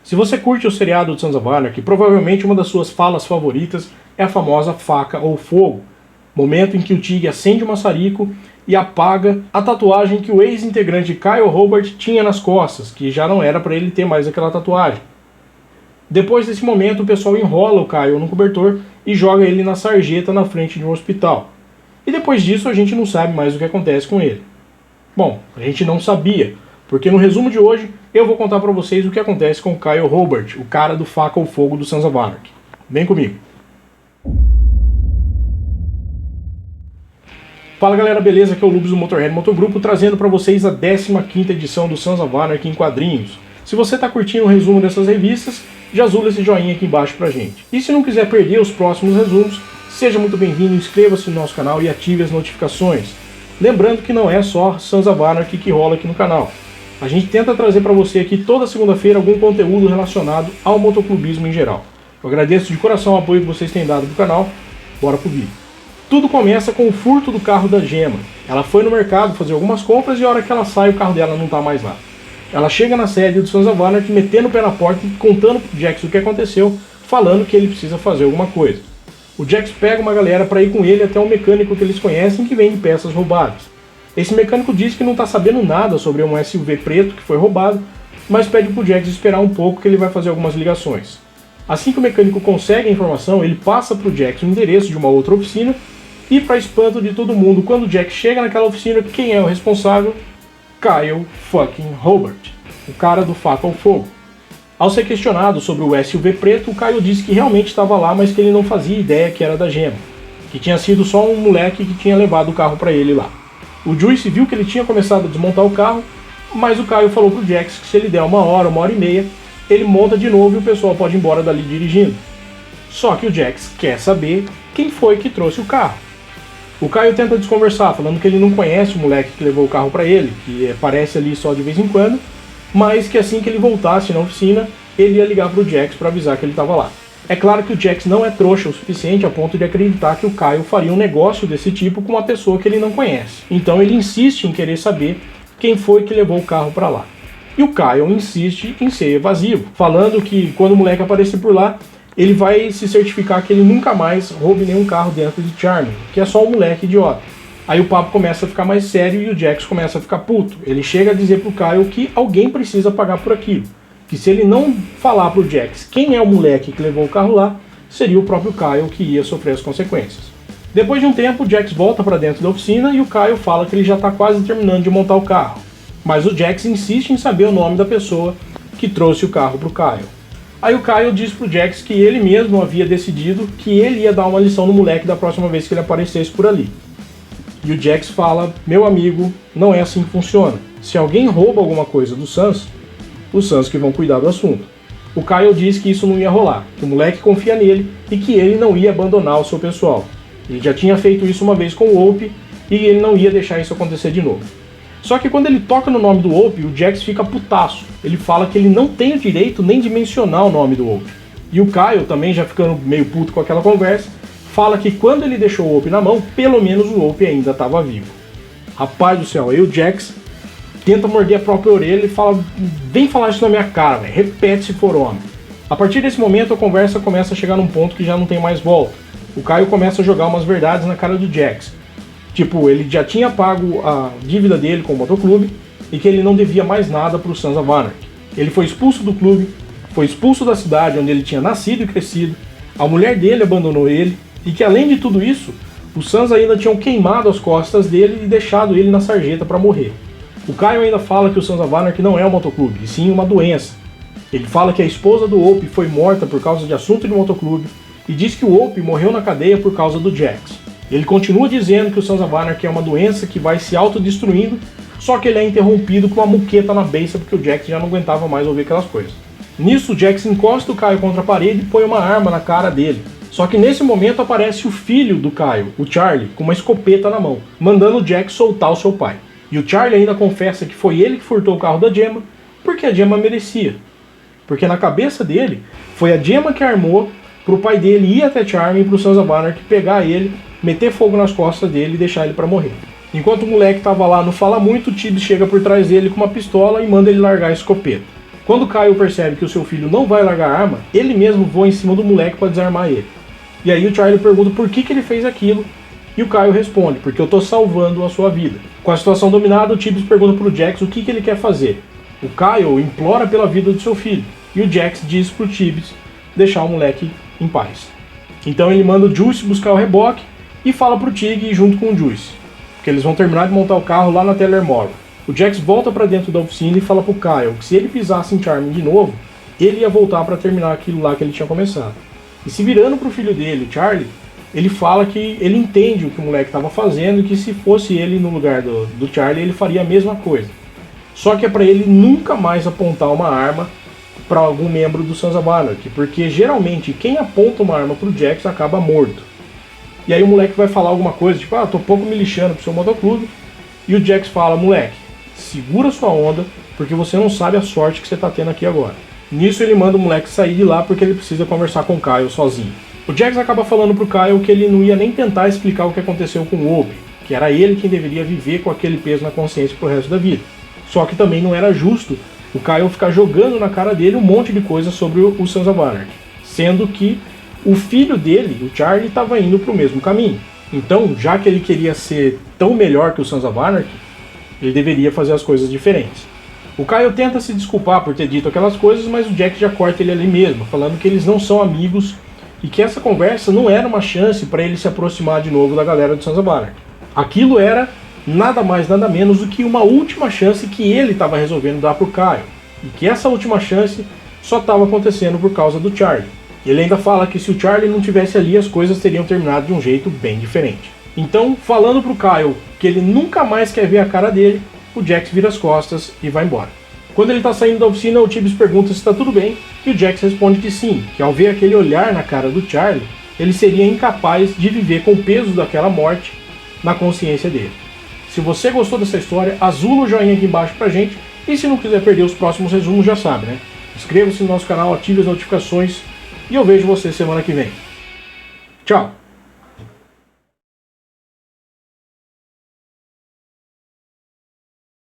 Se você curte o seriado do Sons of Anarchy, provavelmente uma das suas falas favoritas é a famosa faca ou fogo, momento em que o Tig acende o maçarico e apaga a tatuagem que o ex-integrante Kyle Hobart tinha nas costas, que já não era para ele ter mais aquela tatuagem. Depois desse momento, o pessoal enrola o Kyle no cobertor e joga ele na sarjeta na frente de um hospital. E depois disso a gente não sabe mais o que acontece com ele. Bom, a gente não sabia, porque no resumo de hoje eu vou contar para vocês o que acontece com o Kyle Hobart, o cara do faca ou fogo do Sons of Anarchy. Vem comigo. Fala galera, beleza? Aqui é o Lubos do Motorhead Motogrupo, trazendo para vocês a 15ª edição do Sons of Anarchy em quadrinhos. Se você está curtindo o resumo dessas revistas, já azula esse joinha aqui embaixo pra gente. E se não quiser perder os próximos resumos, seja muito bem-vindo, inscreva-se no nosso canal e ative as notificações. Lembrando que não é só Sons of Anarchy que rola aqui no canal. A gente tenta trazer para você aqui toda segunda-feira algum conteúdo relacionado ao motoclubismo em geral. Eu agradeço de coração o apoio que vocês têm dado pro canal. Bora pro vídeo. Tudo começa com o furto do carro da Gemma. Ela foi no mercado fazer algumas compras e a hora que ela sai o carro dela não tá mais lá. Ela chega na sede do Sons of Anarchy, metendo o pé na porta e contando pro Jax o que aconteceu, falando que ele precisa fazer alguma coisa. O Jax pega uma galera para ir com ele até um mecânico que eles conhecem que vende peças roubadas. Esse mecânico diz que não está sabendo nada sobre um SUV preto que foi roubado, mas pede pro Jax esperar um pouco que ele vai fazer algumas ligações. Assim que o mecânico consegue a informação, ele passa pro Jax o endereço de uma outra oficina e, para espanto de todo mundo, quando o Jax chega naquela oficina, quem é o responsável? Kyle fucking Hobart, o cara do faca ou fogo. Ao ser questionado sobre o SUV preto, o Kyle disse que realmente estava lá, mas que ele não fazia ideia que era da Gemma, que tinha sido só um moleque que tinha levado o carro para ele lá. O Juice viu que ele tinha começado a desmontar o carro, mas o Kyle falou pro Jax que se ele der uma hora e meia, ele monta de novo e o pessoal pode ir embora dali dirigindo. Só que o Jax quer saber quem foi que trouxe o carro. O Kyle tenta desconversar, falando que ele não conhece o moleque que levou o carro para ele, que aparece ali só de vez em quando, mas que assim que ele voltasse na oficina, ele ia ligar pro Jax para avisar que ele estava lá. É claro que o Jax não é trouxa o suficiente a ponto de acreditar que o Kyle faria um negócio desse tipo com uma pessoa que ele não conhece. Então ele insiste em querer saber quem foi que levou o carro para lá. E o Kyle insiste em ser evasivo, falando que quando o moleque aparecer por lá, ele vai se certificar que ele nunca mais roube nenhum carro dentro de Charming, que é só um moleque idiota. Aí o papo começa a ficar mais sério e o Jax começa a ficar puto. Ele chega a dizer pro Kyle que alguém precisa pagar por aquilo. Que se ele não falar pro Jax quem é o moleque que levou o carro lá, seria o próprio Kyle que ia sofrer as consequências. Depois de um tempo, o Jax volta para dentro da oficina e o Kyle fala que ele já está quase terminando de montar o carro. Mas o Jax insiste em saber o nome da pessoa que trouxe o carro pro Kyle. Aí o Kyle diz pro Jax que ele mesmo havia decidido que ele ia dar uma lição no moleque da próxima vez que ele aparecesse por ali. E o Jax fala: meu amigo, não é assim que funciona. Se alguém rouba alguma coisa do Sans, os Sans que vão cuidar do assunto. O Kyle diz que isso não ia rolar, que o moleque confia nele e que ele não ia abandonar o seu pessoal. Ele já tinha feito isso uma vez com o Ope e ele não ia deixar isso acontecer de novo. Só que quando ele toca no nome do Ope, o Jax fica putaço. Ele fala que ele não tem o direito nem de mencionar o nome do Ope. E o Kyle, também já ficando meio puto com aquela conversa, fala que quando ele deixou o Ope na mão, pelo menos o Ope ainda estava vivo. Rapaz do céu, aí o Jax tenta morder a própria orelha e fala: vem falar isso na minha cara, véio. Repete se for homem. A partir desse momento a conversa começa a chegar num ponto que já não tem mais volta. O Kyle começa a jogar umas verdades na cara do Jax. Tipo, ele já tinha pago a dívida dele com o motoclube e que ele não devia mais nada pro Sons of Anarchy. Ele foi expulso do clube, foi expulso da cidade onde ele tinha nascido e crescido, a mulher dele abandonou ele e que além de tudo isso, os Sans ainda tinham queimado as costas dele e deixado ele na sarjeta para morrer. O Kyle ainda fala que o Sons of Anarchy não é um motoclube, e sim uma doença. Ele fala que a esposa do Ope foi morta por causa de assunto de motoclube e diz que o Ope morreu na cadeia por causa do Jax. Ele continua dizendo que o Sons of Anarchy é uma doença que vai se autodestruindo, só que ele é interrompido com uma muqueta na beiça porque o Jax já não aguentava mais ouvir aquelas coisas. Nisso, o Jax encosta o Kyle contra a parede e põe uma arma na cara dele. Só que nesse momento aparece o filho do Kyle, o Charlie, com uma escopeta na mão, mandando o Jax soltar o seu pai. E o Charlie ainda confessa que foi ele que furtou o carro da Gemma, porque a Gemma merecia. Porque na cabeça dele, foi a Gemma que armou pro pai dele ir até Charming pro Sons of Anarchy pegar ele, meter fogo nas costas dele e deixar ele pra morrer. Enquanto o moleque tava lá no fala muito, o Tibbs chega por trás dele com uma pistola e manda ele largar a escopeta. Quando o Kyle percebe que o seu filho não vai largar a arma, ele mesmo voa em cima do moleque para desarmar ele. E aí o Charlie pergunta por que ele fez aquilo, e o Kyle responde, porque eu tô salvando a sua vida. Com a situação dominada, o Tibbs pergunta pro Jax o que ele quer fazer. O Kyle implora pela vida do seu filho, e o Jax diz pro Tibbs deixar o moleque em paz. Então ele manda o Juice buscar o reboque e fala pro Tig ir junto com o Juice, porque eles vão terminar de montar o carro lá na Teller Morrow. O Jax volta para dentro da oficina e fala pro Kyle que se ele pisasse em Charming de novo, ele ia voltar para terminar aquilo lá que ele tinha começado. E se virando pro filho dele, Charlie, ele fala que ele entende o que o moleque estava fazendo e que se fosse ele no lugar do Charlie, ele faria a mesma coisa. Só que é para ele nunca mais apontar uma arma para algum membro do Sons of Anarchy, porque geralmente quem aponta uma arma pro Jax acaba morto. E aí o moleque vai falar alguma coisa, tipo, tô pouco me lixando pro seu motoclube, e o Jax fala, moleque, segura sua onda, porque você não sabe a sorte que você tá tendo aqui agora. Nisso ele manda o moleque sair de lá porque ele precisa conversar com o Kyle sozinho. O Jax acaba falando pro Kyle que ele não ia nem tentar explicar o que aconteceu com o Obi, que era ele quem deveria viver com aquele peso na consciência pro resto da vida. Só que também não era justo o Kyle ficar jogando na cara dele um monte de coisa sobre o Sons of Anarchy, sendo que o filho dele, o Charlie, estava indo pro mesmo caminho. Então, já que ele queria ser tão melhor que o Sons of Anarchy, ele deveria fazer as coisas diferentes. O Kyle tenta se desculpar por ter dito aquelas coisas, mas o Jack já corta ele ali mesmo, falando que eles não são amigos e que essa conversa não era uma chance para ele se aproximar de novo da galera do Sons of Anarchy. Aquilo era nada mais, nada menos do que uma última chance que ele estava resolvendo dar pro Kyle. E que essa última chance só estava acontecendo por causa do Charlie. Ele ainda fala que se o Charlie não tivesse ali, as coisas teriam terminado de um jeito bem diferente. Então, falando pro Kyle que ele nunca mais quer ver a cara dele, o Jax vira as costas e vai embora. Quando ele está saindo da oficina, o Tibbs pergunta se está tudo bem, e o Jax responde que sim, que ao ver aquele olhar na cara do Charlie, ele seria incapaz de viver com o peso daquela morte na consciência dele. Se você gostou dessa história, azula o joinha aqui embaixo pra gente, e se não quiser perder os próximos resumos, já sabe, né? Inscreva-se no nosso canal, ative as notificações, e eu vejo você semana que vem. Tchau!